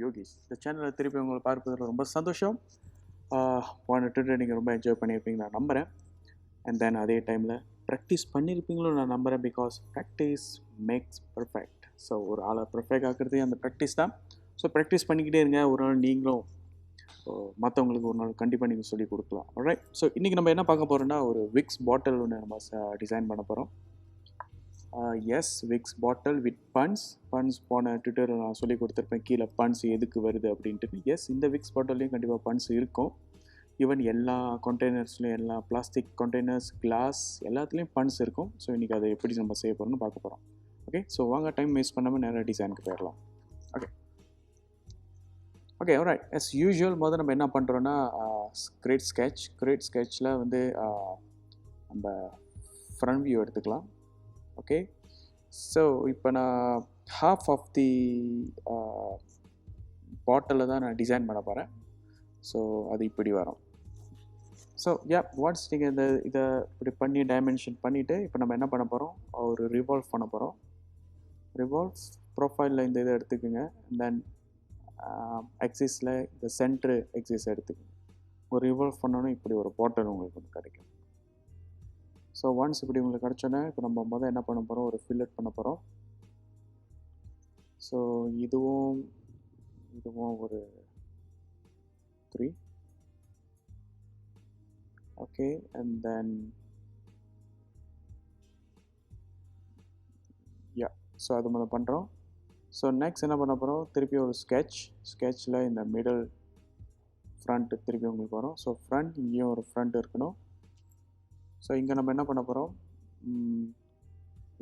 யோகிஷ். இந்த சேனலில் திருப்பி உங்களை பார்ப்பதில் ரொம்ப சந்தோஷம். போன ட்விட்டர் நீங்கள் ரொம்ப என்ஜாய் பண்ணியிருப்பீங்க நான் நம்புகிறேன். அண்ட் தென் அதே டைமில் ப்ராக்டிஸ் பண்ணியிருப்பீங்களும் நான் நம்புகிறேன். Because practice makes perfect. So ஒரு ஆளை பர்ஃபெக்ட் ஆக்குறதே அந்த ப்ராக்டிஸ் தான். ஸோ ப்ராக்டிஸ் பண்ணிக்கிட்டே இருங்க. ஒரு நாள் நீங்களும் மற்றவங்களுக்கு ஒரு நாள் கண்டிப்பாக நீங்கள் சொல்லிக் கொடுக்கலாம். ஆல்ரைட். ஸோ இன்றைக்கி நம்ம என்ன பார்க்க போகிறோம்னா, ஒரு விக்ஸ் பாட்டில் ஒன்று நம்ம டிசைன் பண்ண போகிறோம். Yes, Vicks bottle with buns போன ட்விட்டரில் நான் சொல்லி கொடுத்துருப்பேன் கீழே பன்ஸ் எதுக்கு வருது அப்படின்ட்டு. எஸ், இந்த விக்ஸ் பாட்டில்லையும் கண்டிப்பாக பன்ஸ் இருக்கும். ஈவன் எல்லா கண்டெய்னர்ஸ்லையும், எல்லா பிளாஸ்டிக் கண்டெய்னர்ஸ், கிளாஸ் எல்லாத்துலேயும் பன்ஸ் இருக்கும். ஸோ இன்றைக்கி அதை எப்படி நம்ம செய்ய போகிறோம்னு பார்க்க போகிறோம். ஓகே, ஸோ வாங்க டைம் வேஸ்ட் பண்ணாமல் நேராக டிசைனுக்கு போயிடலாம். Okay alright. as யூஷுவல் முதல்ல நம்ம என்ன பண்ணுறோன்னா, கிரேட் ஸ்கெட்சில் வந்து நம்ம ஃப்ரண்ட் வியூ எடுத்துக்கலாம். ஓகே, ஸோ இப்போ நான் ஹாஃப் ஆஃப் தி பாட்டிலில் தான் நான் டிசைன் பண்ண போகிறேன். ஸோ அது இப்படி வரும். ஸோ ஒன்ஸ் நீங்கள் இதை இப்படி பண்ணி டைமென்ஷன் பண்ணிவிட்டு இப்போ நம்ம என்ன பண்ண போகிறோம், ஒரு ரிவால்வ் பண்ண போகிறோம். ரிவால்வ் ப்ரொஃபைலில் இந்த இதை எடுத்துக்கோங்க. தென் எக்ஸிஸில் இந்த சென்ட்ரு எக்ஸிஸ் எடுத்துக்கோங்க. ஒரு ரிவால்வ் பண்ணோன்னா இப்படி ஒரு பாட்டில் உங்களுக்கு ஒன்று கிடைக்கும். ஸோ ஒன்ஸ் இப்படி உங்களுக்கு கிடச்சோன்னே இப்போ நம்ம என்ன பண்ண போகிறோம், ஒரு ஃபில்லட் பண்ண போகிறோம். ஸோ இதுவும் ஒரு 3. ஓகே, அண்ட் தென் ஸோ அது முதல் பண்ணுறோம். ஸோ நெக்ஸ்ட் என்ன பண்ண போகிறோம், திருப்பி ஒரு ஸ்கெட்சில் இந்த மிடில் ஃப்ரண்ட் திருப்பி உங்களுக்கு வரும். ஸோ ஃப்ரண்ட், இங்கேயும் ஒரு ஃப்ரண்ட் இருக்கணும். ஸோ இங்கே நம்ம என்ன பண்ண போகிறோம்,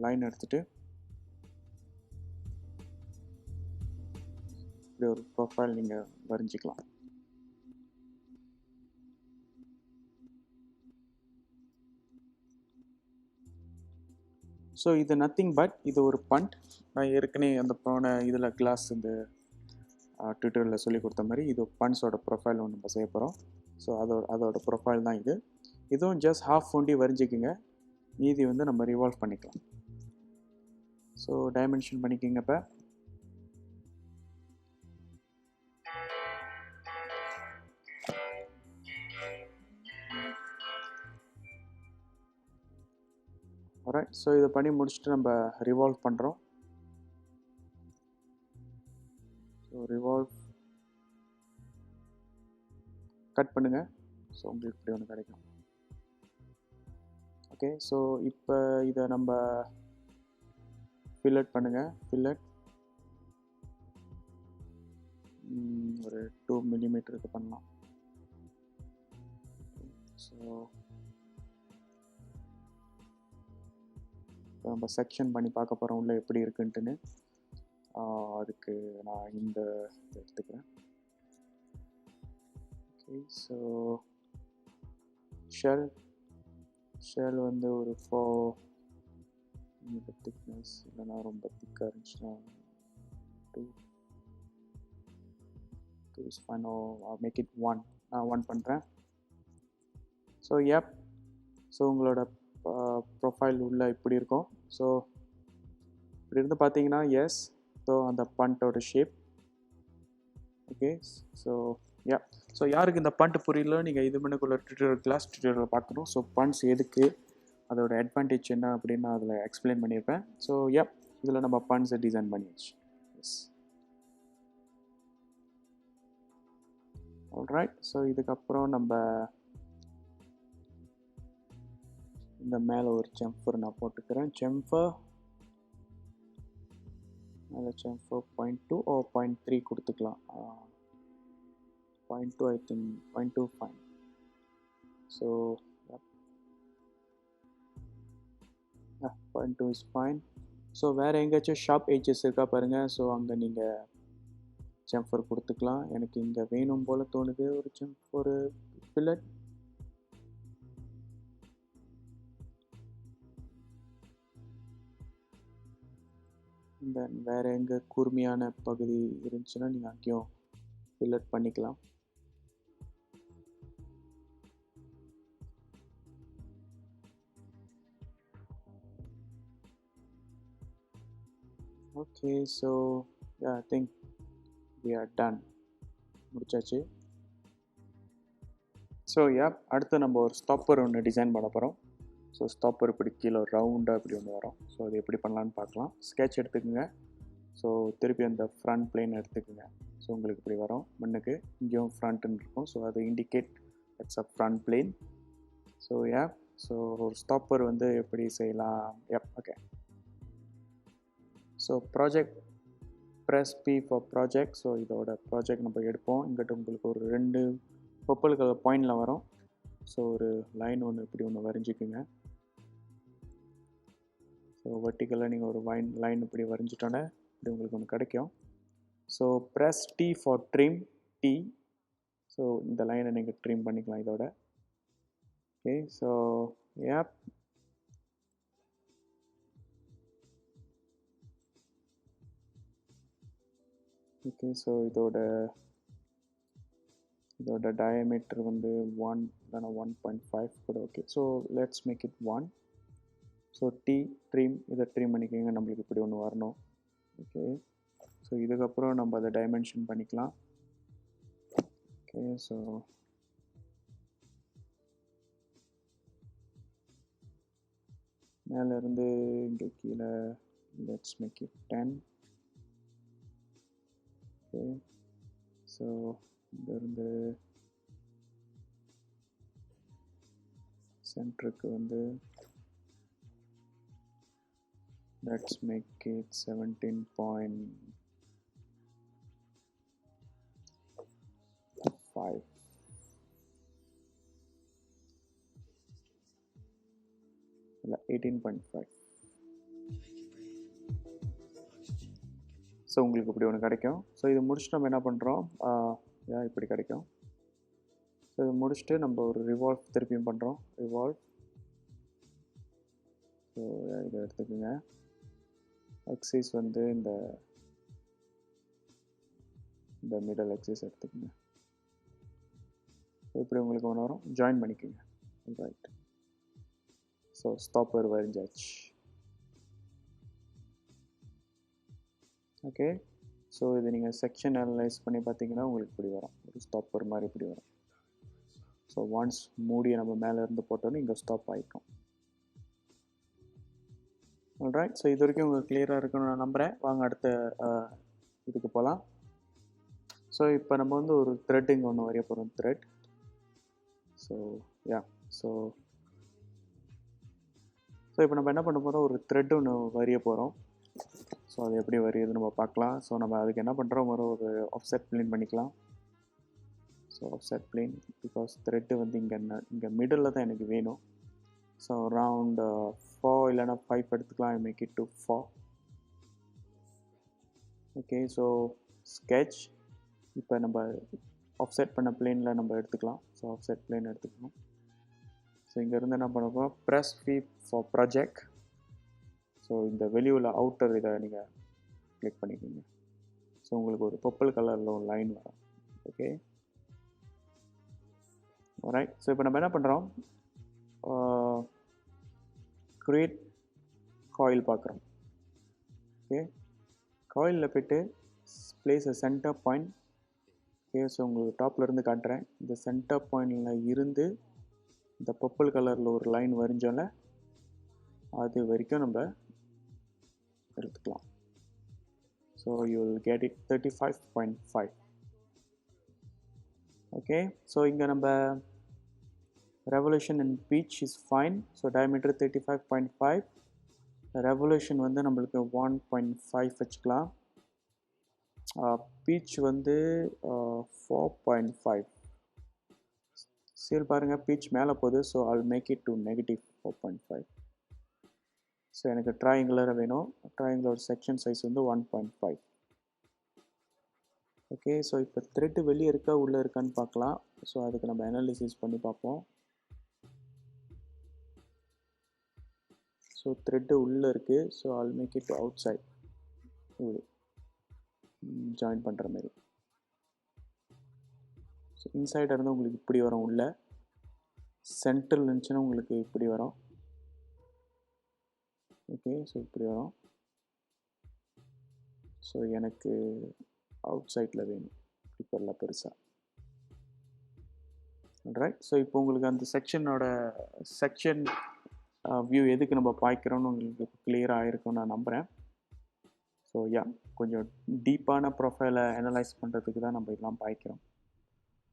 லைன் எடுத்துகிட்டு இப்படி ஒரு ப்ரொஃபைல் நீங்கள் வரைஞ்சிக்கலாம். ஸோ இது நத்திங் பட் இது ஒரு பண்ட். நான் ஏற்கனவே அந்த போன இதில் கிளாஸ் இந்த ட்விட்டரில் சொல்லி கொடுத்த மாதிரி இது பண்ட்ஸோட ப்ரொஃபைல் ஒன்று நம்ம செய்ய போகிறோம். ஸோ அதோட ப்ரொஃபைல் தான் இது. இதுவும் ஜஸ்ட் ஹாஃப் ஒண்டி வரைஞ்சிக்குங்க. மீதி வந்து நம்ம ரிவால்வ் பண்ணிக்கலாம். ஸோ டைமென்ஷன் பண்ணிக்கோங்க. இப்போ ஆல்ரைட். ஸோ இதை பண்ணி முடிச்சுட்டு நம்ம ரிவால்வ் பண்ணுறோம். ஸோ ரிவால்வ் கட் பண்ணுங்கள். ஸோ உங்களுக்கு இப்படி ஒன்று கிடைக்கும். ஓகே, ஸோ இப்போ இதை நம்ம ஃபில்லட் பண்ணுங்கள். ஃபில்லட் ஒரு 2 மில்லிமீட்டருக்கு பண்ணலாம். ஸோ இப்போ நம்ம செக்ஷன் பண்ணி பார்க்க போகிறோம் உள்ள எப்படி இருக்குன்ட்டுன்னு. அதுக்கு நான் இந்த எடுத்துக்கிறேன். ஓகே, ஸோ ஷெல் வந்து ஒரு 4 திக்னஸ், இல்லைனா ரொம்ப திக்காக இருந்துச்சுன்னா 2 இஸ் ஃபைன். Make it 1. நான் 1 பண்ணுறேன். ஸோ ஸோ உங்களோட ப்ரொஃபைல் உள்ள இப்படி இருக்கும். ஸோ இப்படி இருந்து பார்த்தீங்கன்னா ஸோ அந்த பண்ட்டோட ஷேப். ஓகே, ஸோ யாருக்கு இந்த பண்ட் புரியல, நீங்கள் இது பண்ணக்குள்ள ட்விட்டரில் பார்க்கணும். ஸோ பண்ட்ஸ் எதுக்கு, அதோட அட்வான்டேஜ் என்ன அப்படின்னு நான் அதில் எக்ஸ்பிளைன் பண்ணியிருப்பேன். ஸோ இதில் நம்ம பண்ட்ஸை டிசைன் பண்ணியாச்சு. ஆல்ரைட். ஸோ இதுக்கப்புறம் நம்ம இந்த மேலே ஒரு செம்ஃபர் நான் போட்டுக்கிறேன். செம்ஃபர் மேலே செம்ஃபர் 0.2 ஓ 0.3 கொடுத்துக்கலாம். 0.2 I think 0.2 fine. So 0.2 is fine. So வேறு எங்கேயாச்சும் ஷார்ப் எட்ஜஸ் இருக்கா பாருங்கள். ஸோ அங்கே நீங்கள் செம்ஃபர் கொடுத்துக்கலாம். எனக்கு இங்கே வேணும் போல் தோணுது ஒரு செம்ஃபர் ஃபில்லட். தென் வேறு எங்கே கூர்மையான பகுதி இருந்துச்சுன்னா நீங்கள் அங்கேயும் ஃபில்லட் பண்ணிக்கலாம். Okay, so yeah, I think we are done. முடிச்சாச்சு. ஸோ அடுத்து நம்ம ஒரு ஸ்டாப்பர் ஒன்று டிசைன் பண்ண போகிறோம். ஸோ ஸ்டாப்பர் இப்படி கீழே ரவுண்டாக இப்படி ஒன்று வரும். ஸோ அது எப்படி பண்ணலான்னு பார்க்கலாம். ஸ்கெட்ச் எடுத்துக்கோங்க. ஸோ திருப்பி அந்த ஃப்ரண்ட் பிளேன் எடுத்துக்கோங்க. ஸோ உங்களுக்கு இப்படி வரும். முன்னுக்கு இங்கேயும் ஃப்ரண்ட்டுன்னு இருக்கும். ஸோ அது indicate it's a front plane. So so ஒரு ஸ்டாப்பர் வந்து எப்படி செய்யலாம். Okay. So project press P for project. So இதோட ப்ராஜெக்ட் நம்ம எடுப்போம். இங்கிட்ட உங்களுக்கு ஒரு 2 பர்பிள் கலர் பாயிண்டில் வரும். ஸோ ஒரு லைன் ஒன்று இப்படி ஒன்று வரைஞ்சிக்குங்க. ஸோ வெர்டிக்கலாக நீங்கள் ஒரு லைன் இப்படி வரைஞ்சிட்டோன்னே இப்படி உங்களுக்கு ஒன்று கிடைக்கும். So press T for trim T. So இந்த லைனை நீங்கள் ட்ரிம் பண்ணிக்கலாம் இதோட. ஓகே. So okay. ஸோ இதோட டயமீட்டர் வந்து 1 இல்லைனா 1.5 கூட okay. So let's make it 1. So trim இதை ட்ரிம் பண்ணிக்கோங்க. நம்மளுக்கு இப்படி ஒன்று வரணும். ஓகே. ஸோ இதுக்கப்புறம் நம்ம அதை டைமென்ஷன் பண்ணிக்கலாம். ஓகே. ஸோ மேலேருந்து இங்கே கீழே let's make it 10. Okay. So இங்கேருந்து சென்டருக்கு வந்து let's make it 17.5. இல்லை 18.5. ஸோ உங்களுக்கு இப்படி ஒன்று கிடைக்கும். ஸோ இது முடிச்சுட்டு நம்ம என்ன பண்ணுறோம். இப்படி கிடைக்கும். ஸோ இது முடிச்சுட்டு நம்ம ஒரு ரிவால்வ் திருப்பியும் பண்ணுறோம். ரிவால்வ். ஸோ இதை எடுத்துக்கோங்க. எக்ஸைஸ் வந்து இந்த மிடல் எக்ஸைஸ் எடுத்துக்கோங்க. இப்படி உங்களுக்கு ஒன்று வரும். ஜாயின் பண்ணிக்கோங்க. ரைட். ஸோ ஸ்டாப்பர் வரைஞ்சாச்சு. ஓகே. ஸோ இது நீங்கள் செக்ஷன் அனலைஸ் பண்ணி பார்த்தீங்கன்னா உங்களுக்கு இப்படி வரும். ஒரு ஸ்டாப்பர் மாதிரி இப்படி வரும். ஸோ ஒன்ஸ் மூடியை நம்ம மேலே இருந்து போட்டோன்னு இங்கே ஸ்டாப் ஆகிக்கும். ஆல்ரைட். ஸோ இது வரைக்கும் உங்களுக்கு கிளியராக இருக்குன்னு நான் நம்புகிறேன். வாங்க அடுத்த இதுக்கு போகலாம். ஸோ இப்போ நம்ம வந்து ஒரு த்ரெட்டிங் ஒன்று வரைய போகிறோம். த்ரெட். ஸோ ஸோ இப்போ நம்ம என்ன பண்ண போகிறோம். ஒரு த்ரெட் ஒன்று வரைய போகிறோம். ஸோ அது எப்படி வரையுதுன்னு நம்ம பார்க்கலாம். ஸோ நம்ம அதுக்கு என்ன பண்ணுறோம். ஒரு ஆஃப்செட் பிளேன் பண்ணிக்கலாம். So offset plane because thread வந்து இங்கே மிடில் தான் எனக்கு வேணும். ஸோ அரவுண்ட் 4 இல்லைனா 5 எடுத்துக்கலாம். I make it to 4. Okay. So sketch. இப்போ நம்ம ஆஃப்செட் பண்ண பிளேனில் நம்ம எடுத்துக்கலாம். ஸோ ஆஃப்செட் பிளேன் எடுத்துக்கணும். ஸோ இங்கேருந்து என்ன பண்ண போகிறோம். Press P for project. So இந்த வெளியுள்ள அவுட்டர் இதை நீங்கள் கிளிக் பண்ணிக்கோங்க. ஸோ உங்களுக்கு ஒரு பர்பிள் கலரில் ஒரு லைன் வரும். ஓகே. ரைட். ஸோ இப்போ நம்ம என்ன பண்ணுறோம். க்ரியேட் காயில் பார்க்குறோம். ஓகே. காயிலில் போய்ட்டு பிளேஸ் அ சென்டர் பாயிண்ட். ஓகே. ஸோ உங்களுக்கு டாப்பில் இருந்து காட்டுறேன். இந்த சென்டர் பாயிண்டில் இருந்து இந்த பர்பிள் கலரில் ஒரு லைன் வரைஞ்சோம்ல அது வரைக்கும் நம்ம எடுத்துக்கலாம். So you will get it 35.5. Okay. So இங்கே நம்ம revolution and beach is fine. So diameter 35.5. Revolution வந்து நம்மளுக்கு 1.5 வச்சுக்கலாம். பீச் வந்து 4.5. சரி பாருங்கள் பீச் மேலே போகுது. So I'll make it to -4.5. So எனக்கு ட்ரையாங்குலராக வேணும். ட்ரையாங்குலர் செக்ஷன் சைஸ் வந்து 1.5. ஓகே. ஸோ இப்போ த்ரெட்டு வெளியே இருக்கா உள்ளே இருக்கான்னு பார்க்கலாம். ஸோ அதுக்கு நம்ம அனாலிசிஸ் பண்ணி பார்ப்போம். ஸோ த்ரெட்டு உள்ளே இருக்குது. So I'll make it to outside. இப்படி ஜாயின் பண்ணுற மாதிரி. ஸோ இன்சைடாக இருந்தால் உங்களுக்கு இப்படி வரும். உள்ள சென்டரில் இருந்துச்சுன்னா உங்களுக்கு இப்படி வரும். ஓகே. ஸோ இப்படி வரும். ஸோ எனக்கு அவுட் சைடில் வேணும், இப்போல்லாம் பெருசாக. ரைட். ஸோ இப்போ உங்களுக்கு அந்த செக்ஷன் வியூ எதுக்கு நம்ம பாய்க்கிறோன்னு உங்களுக்கு கிளியராக ஆகிருக்கும்னு நான் நம்புகிறேன். ஸோ யா, கொஞ்சம் டீப்பான ப்ரொஃபைலை அனலைஸ் பண்ணுறதுக்கு தான் நம்ம இதெல்லாம் பாய்க்கிறோம்.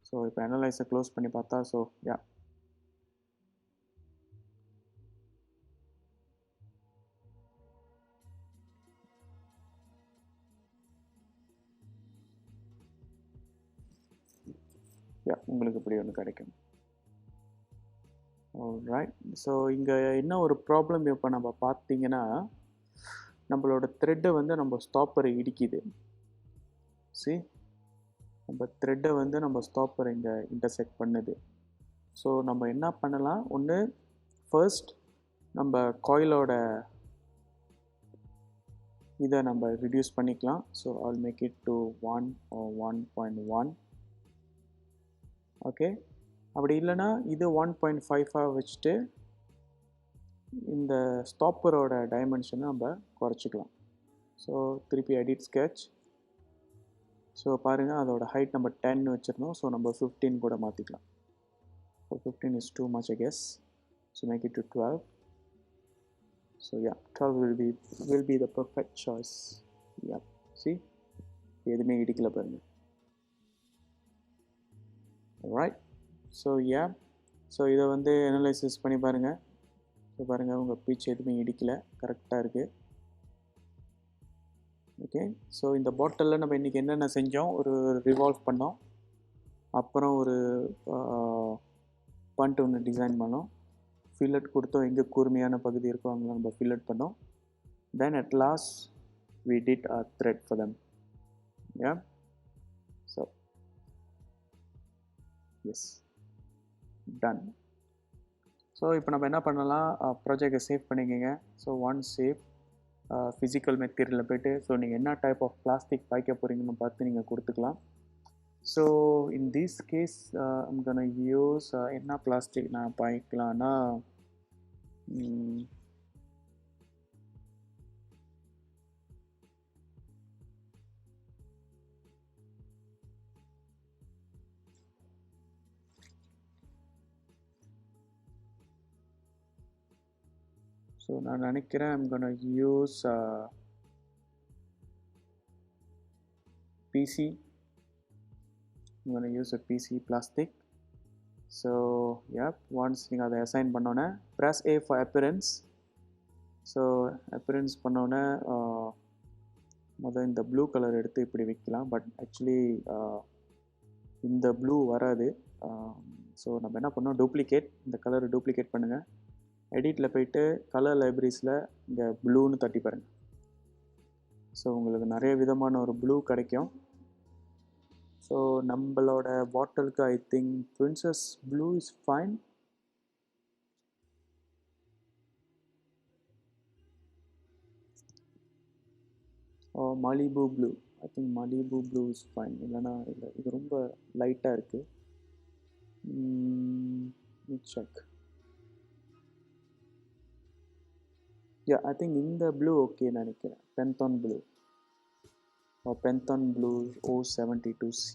ஸோ இப்போ அனலைஸை க்ளோஸ் பண்ணி பார்த்தா, ஸோ யா, உங்களுக்கு இப்படி ஒன்று கிடைக்கும். ரைட். ஸோ இங்கே என்ன ஒரு ப்ராப்ளம் இப்போ நம்ம பார்த்தீங்கன்னா, நம்மளோட த்ரெட்டை வந்து நம்ம ஸ்டாப்பரை இடிக்குது. நம்ம த்ரெட்டை வந்து நம்ம ஸ்டாப்பரை இங்கே இன்டர்செக்ட் பண்ணுது. ஸோ நம்ம என்ன பண்ணலாம், ஒன்று ஃபர்ஸ்ட் நம்ம காயிலோட இதை நம்ம ரிடியூஸ் பண்ணிக்கலாம். So I'll make it to 1 or 1.1. Okay. அப்படி இல்லைன்னா இது 1.5 வச்சுட்டு இந்த ஸ்டாப்பரோட டைமென்ஷனை நம்ம குறைச்சிக்கலாம். ஸோ திருப்பி எடிட் ஸ்கெட்ச். ஸோ பாருங்கள், அதோட ஹைட் நம்ம 10 வச்சுருந்தோம். ஸோ நம்ம 15 கூட மாற்றிக்கலாம். So 15 is too much, I guess. So make it to 12. So yeah, 12 will be the perfect choice. Yeah, see, எதுவுமே இடிக்கல பாருங்க. Alright. So yeah, ஸோ இதை வந்து அனலைசிஸ் பண்ணி பாருங்கள். ஸோ பாருங்கள், உங்கள் பீச் எதுவுமே இடிக்கல, கரெக்டாக இருக்குது. ஓகே. ஸோ இந்த பாட்டிலில் நம்ம இன்றைக்கி என்னென்ன செஞ்சோம், ஒரு ரிவால்வ் பண்ணோம், அப்புறம் ஒரு பண்ட் ஒன்று டிசைன் பண்ணோம், ஃபில்லட் கொடுத்தோம், எங்கே கூர்மையான பகுதி இருக்கோ அங்கே நம்ம ஃபில்லட் பண்ணோம். தென் at last we did a thread for them. Yeah, so yes, done. So இப்போ நம்ம என்ன பண்ணலாம், ப்ராஜெக்டை சேவ் பண்ணிக்கோங்க. ஸோ ஒன்ஸ் சேவ், ஃபிசிக்கல் மெட்டீரியலில் போய்ட்டு, ஸோ நீங்கள் என்ன டைப் ஆஃப் பிளாஸ்டிக் பாய்க்க போகிறீங்கன்னு பார்த்து நீங்கள் கொடுத்துக்கலாம். So in this case I'm gonna use என்ன பிளாஸ்டிக் நான் பாய்க்கலான்னா, ஸோ நான் நினைக்கிறேன் I'm gonna use PC. I'm going to use a PC plastic. So yeah, once நீங்கள் அதை அசைன் பண்ணோன்னே press A for appearance. So appearance பண்ணோன்னே முதல் இந்த ப்ளூ கலர் எடுத்து இப்படி வைக்கலாம். பட் ஆக்சுவலி இந்த ப்ளூ வராது. ஸோ நம்ம என்ன பண்ணோம், டூப்ளிகேட், இந்த கலரை டூப்ளிகேட் பண்ணுங்கள். எடிட்டில் போய்ட்டு கலர் லைப்ரரிஸில் இங்கே ப்ளூன்னு தட்டி பாருங்கள். ஸோ உங்களுக்கு நிறைய விதமான ஒரு ப்ளூ கிடைக்கும். ஸோ நம்மளோட பாட்டிலுக்கு I think princess blue is fine. Malibu blue, I think Malibu blue is fine. இல்லைனா இல்லை, இது ரொம்ப லைட்டாக இருக்குது. செக். யா, ஐ திங்க் இந்த ப்ளூ ஓகே நினைக்கிறேன். பென்தான் blue, Penton Blue 072C.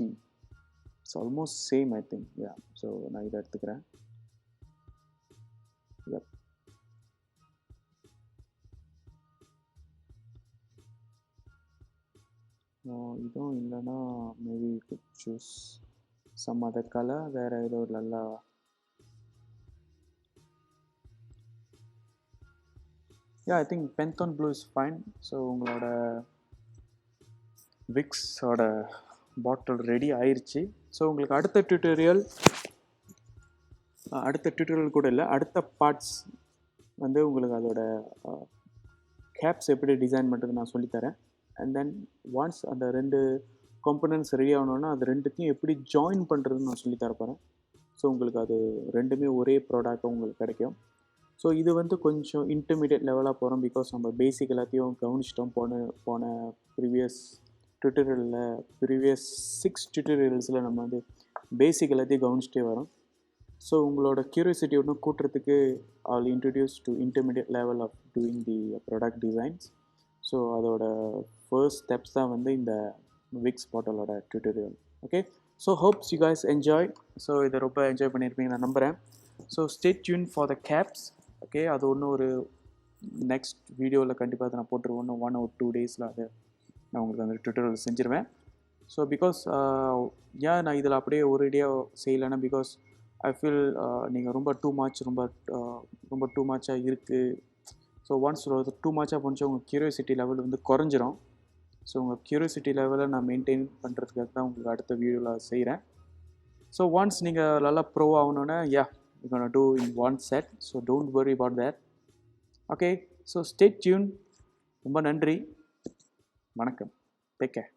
It's almost same, I think. Yeah, so நான் இதை எடுத்துக்கிறேன். Yep. இதுவும் இல்லைன்னா maybe you could choose some other color. வேறு ஏதோ ஒரு நல்லா I think Penton Blue is fine. So உங்களோட விக்ஸோட பாட்டில் ரெடி ஆயிடுச்சு. ஸோ உங்களுக்கு அடுத்த டியூட்டோரியல் கூட இல்லை, அடுத்த பார்ட்ஸ் வந்து உங்களுக்கு அதோட கேப்ஸ் எப்படி டிசைன் பண்ணுறது நான் சொல்லித்தரேன். அண்ட் தென் ஒன்ஸ் அந்த 2 காம்பனன்ட்ஸ் ரெடி ஆகணுன்னா அது ரெண்டுத்தையும் எப்படி ஜாயின் பண்ணுறதுன்னு நான் சொல்லித்தரப்போகிறேன். ஸோ உங்களுக்கு அது ரெண்டுமே ஒரே ப்ராடக்டாக உங்களுக்கு கிடைக்கும். ஸோ இது வந்து கொஞ்சம் இன்டர்மீடியட் லெவலாக போகிறோம், பிகாஸ் நம்ம பேசிக் எல்லாத்தையும் கவனிச்சிட்டோம். போன ப்ரீவியஸ் 6 டியூட்டோரியல்ஸில் நம்ம வந்து பேசிக் எல்லாத்தையும் கவனிச்சிட்டே வரோம். ஸோ உங்களோட க்யூரியாசிட்டி ஒன்று கூட்டுறதுக்கு I'll introduce to intermediate level of doing the product designs. So அதோட ஃபர்ஸ்ட் ஸ்டெப்ஸ் தான் வந்து இந்த விக்ஸ் பாட்டிலோட tutorial. Okay, so hopes you guys enjoy. So இதை ரொம்ப என்ஜாய் பண்ணியிருப்பீங்க நான் நம்புகிறேன். So stay tune for the caps. Okay, அது ஒன்றும் ஒரு நெக்ஸ்ட் வீடியோவில் கண்டிப்பாக அதை நான் போட்டுருவேன். 1 or 2 டேஸில் அதை நான் உங்களுக்கு அந்த டியூட்டோரியல் செஞ்சுருவேன். ஸோ பிகாஸ் ஏன் நான் இதில் அப்படியே ஒரேடியாக செய்யலைன்னா, பிகாஸ் ஐ ஃபீல் நீங்கள் ரொம்ப டூ மச் ரொம்ப டூ மச்சாக இருக்குது. ஸோ ஒன்ஸ் டூ மச்சாக போணுச்சு உங்கள் கியூரியாசிட்டி லெவல் வந்து குறைஞ்சிரும். ஸோ உங்கள் கியூரியாசிட்டி லெவலை நான் மெயின்டைன் பண்ணுறதுக்காக தான் உங்களுக்கு அடுத்த வீடியோவில் செய்கிறேன். ஸோ ஒன்ஸ் நீங்கள் நல்லா ப்ரோ ஆகணுன்னா you gonna do in one set. So don't worry about that. Okay, so stay tune. ரொம்ப நன்றி, வணக்கம், டேக் கேர்.